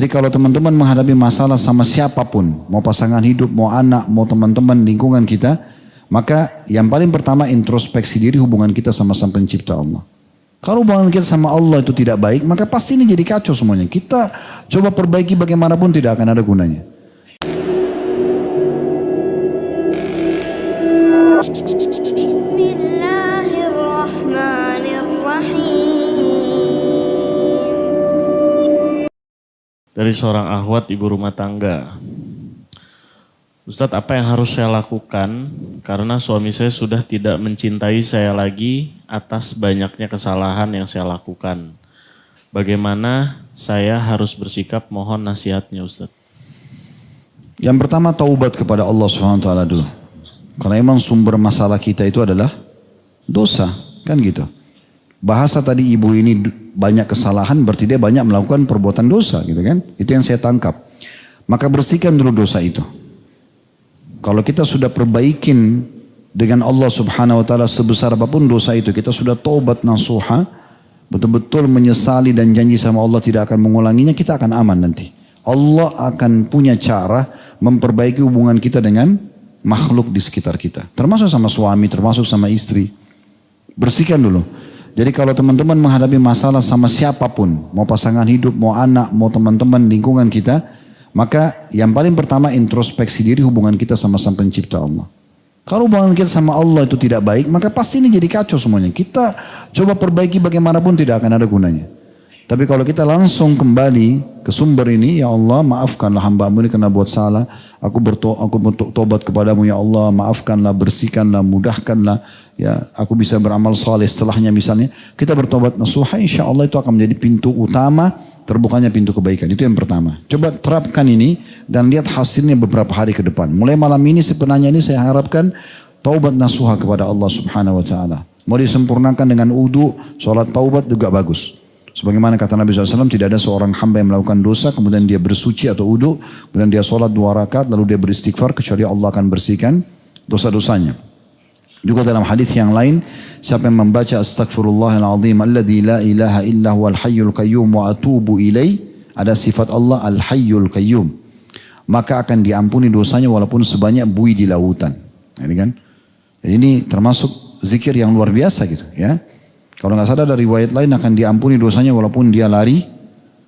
Jadi kalau teman-teman menghadapi masalah sama siapapun, mau pasangan hidup, mau anak, mau teman-teman lingkungan kita, maka yang paling pertama introspeksi diri hubungan kita sama Sang Pencipta Allah. Kalau hubungan kita sama Allah itu tidak baik, maka pasti ini jadi kacau semuanya. Kita coba perbaiki bagaimanapun tidak akan ada gunanya. Dari seorang akhwat ibu rumah tangga. Ustadz, apa yang harus saya lakukan karena suami saya sudah tidak mencintai saya lagi atas banyaknya kesalahan yang saya lakukan. Bagaimana saya harus bersikap, mohon nasihatnya Ustadz. Yang pertama taubat kepada Allah SWT dulu. Karena memang sumber masalah kita itu adalah dosa, kan gitu. Bahasa tadi ibu ini banyak kesalahan berarti dia banyak melakukan perbuatan dosa gitu kan. Itu yang saya tangkap. Maka bersihkan dulu dosa itu. Kalau kita sudah perbaikin dengan Allah Subhanahu wa taala sebesar apapun dosa itu, kita sudah taubat nasuha, betul-betul menyesali dan janji sama Allah tidak akan mengulanginya, kita akan aman nanti. Allah akan punya cara memperbaiki hubungan kita dengan makhluk di sekitar kita. Termasuk sama suami, termasuk sama istri. Bersihkan dulu. Jadi kalau teman-teman menghadapi masalah sama siapapun, mau pasangan hidup, mau anak, mau teman-teman lingkungan kita, maka yang paling pertama introspeksi diri hubungan kita sama Sang Pencipta Allah. Kalau hubungan kita sama Allah itu tidak baik, maka pasti ini jadi kacau semuanya. Kita coba perbaiki bagaimanapun tidak akan ada gunanya. Tapi kalau kita langsung kembali ke sumber ini, ya Allah maafkanlah hamba-Mu ini karena buat salah. Aku bertobat kepadamu ya Allah, maafkanlah, bersihkanlah, mudahkanlah. Ya, aku bisa beramal saleh setelahnya misalnya. Kita bertobat nasuha, insya Allah itu akan menjadi pintu utama terbukanya pintu kebaikan. Itu yang pertama. Coba terapkan ini dan lihat hasilnya beberapa hari ke depan. Mulai malam ini sebenarnya ini saya harapkan taubat nasuha kepada Allah Subhanahu wa taala. Mau disempurnakan dengan wudu, sholat taubat juga bagus. Sebagaimana kata Nabi SAW, tidak ada seorang hamba yang melakukan dosa, kemudian dia bersuci atau wudu, kemudian dia sholat 2 rakaat, lalu dia beristighfar, kecuali Allah akan bersihkan dosa-dosanya. Juga dalam hadis yang lain, siapa yang membaca Astaghfirullahaladzim alladzi la ilaha illa huwal hayyul qayyum wa atubu ilaih, ada sifat Allah al-hayyul qayyum, maka akan diampuni dosanya walaupun sebanyak buih di lautan. Ini kan? Jadi ini termasuk zikir yang luar biasa gitu ya. Kalau nggak sadar dari riwayat lain akan diampuni dosanya walaupun dia lari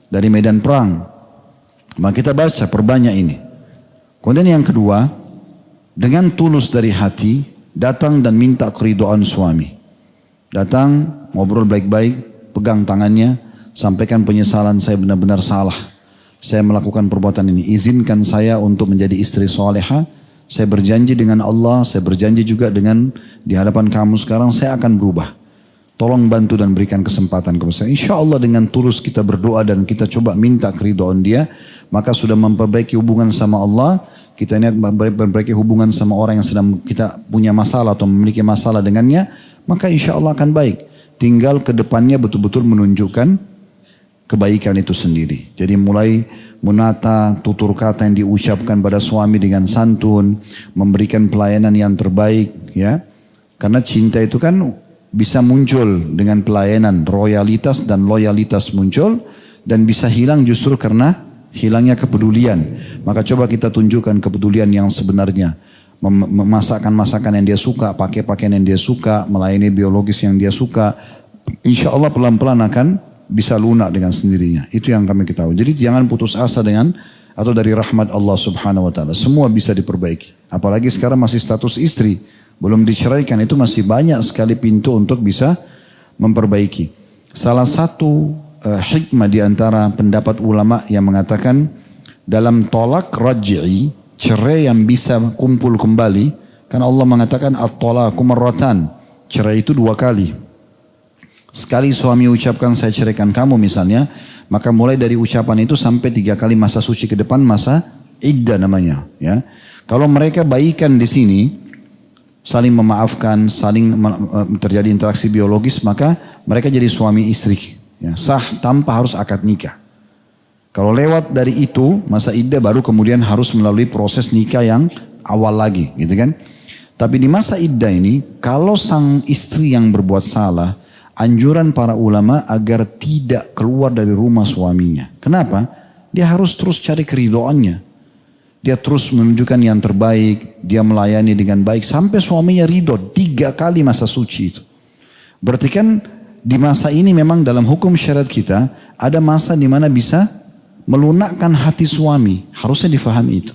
dari medan perang. Maka kita baca perbanyak ini. Kemudian yang kedua, dengan tulus dari hati, datang dan minta keridhaan suami. Datang, ngobrol baik-baik, pegang tangannya, sampaikan penyesalan saya benar-benar salah. Saya melakukan perbuatan ini. Izinkan saya untuk menjadi istri soleha. Saya berjanji dengan Allah, saya berjanji juga dengan di hadapan kamu sekarang saya akan berubah. Tolong bantu dan berikan kesempatan kepada saya. Insya Allah dengan tulus kita berdoa dan kita coba minta keridhaan dia, maka sudah memperbaiki hubungan sama Allah. Kita niat memperbaiki hubungan sama orang yang sedang kita punya masalah atau memiliki masalah dengannya, maka insya Allah akan baik. Tinggal ke depannya betul-betul menunjukkan kebaikan itu sendiri. Jadi mulai menata tutur kata yang diucapkan pada suami dengan santun, memberikan pelayanan yang terbaik, ya. Karena cinta itu kan bisa muncul dengan pelayanan, royalitas dan loyalitas muncul, dan bisa hilang justru karena hilangnya kepedulian. Maka coba kita tunjukkan kepedulian yang sebenarnya. Memasakkan masakan yang dia suka, pakai pakaian yang dia suka, melayani biologis yang dia suka. Insya Allah pelan-pelan akan bisa lunak dengan sendirinya. Itu yang kami ketahui. Jadi jangan putus asa dengan atau dari rahmat Allah Subhanahu wa taala. Semua bisa diperbaiki. Apalagi sekarang masih status istri, belum diceraikan, itu masih banyak sekali pintu untuk bisa memperbaiki. Salah satu hikmah di antara pendapat ulama yang mengatakan dalam tolak raj'i, cerai yang bisa kumpul kembali, karena Allah mengatakan at-talaqu marratan, cerai itu 2 kali. Sekali suami ucapkan saya ceraikan kamu misalnya, maka mulai dari ucapan itu sampai 3 kali masa suci ke depan, masa iddah namanya, ya. Kalau mereka baikan di sini, saling memaafkan, saling terjadi interaksi biologis, maka mereka jadi suami istri, ya, sah tanpa harus akad nikah. Kalau lewat dari itu masa iddah, baru kemudian harus melalui proses nikah yang awal lagi, gitu kan. Tapi di masa iddah ini, kalau sang istri yang berbuat salah, anjuran para ulama agar tidak keluar dari rumah suaminya. Kenapa? dia harus terus cari keridoannya. Dia terus menunjukkan yang terbaik, dia melayani dengan baik sampai suaminya ridho 3 kali masa suci itu. Berarti kan di masa ini memang dalam hukum syariat kita ada masa di mana bisa melunakkan hati suami, harusnya difahami itu.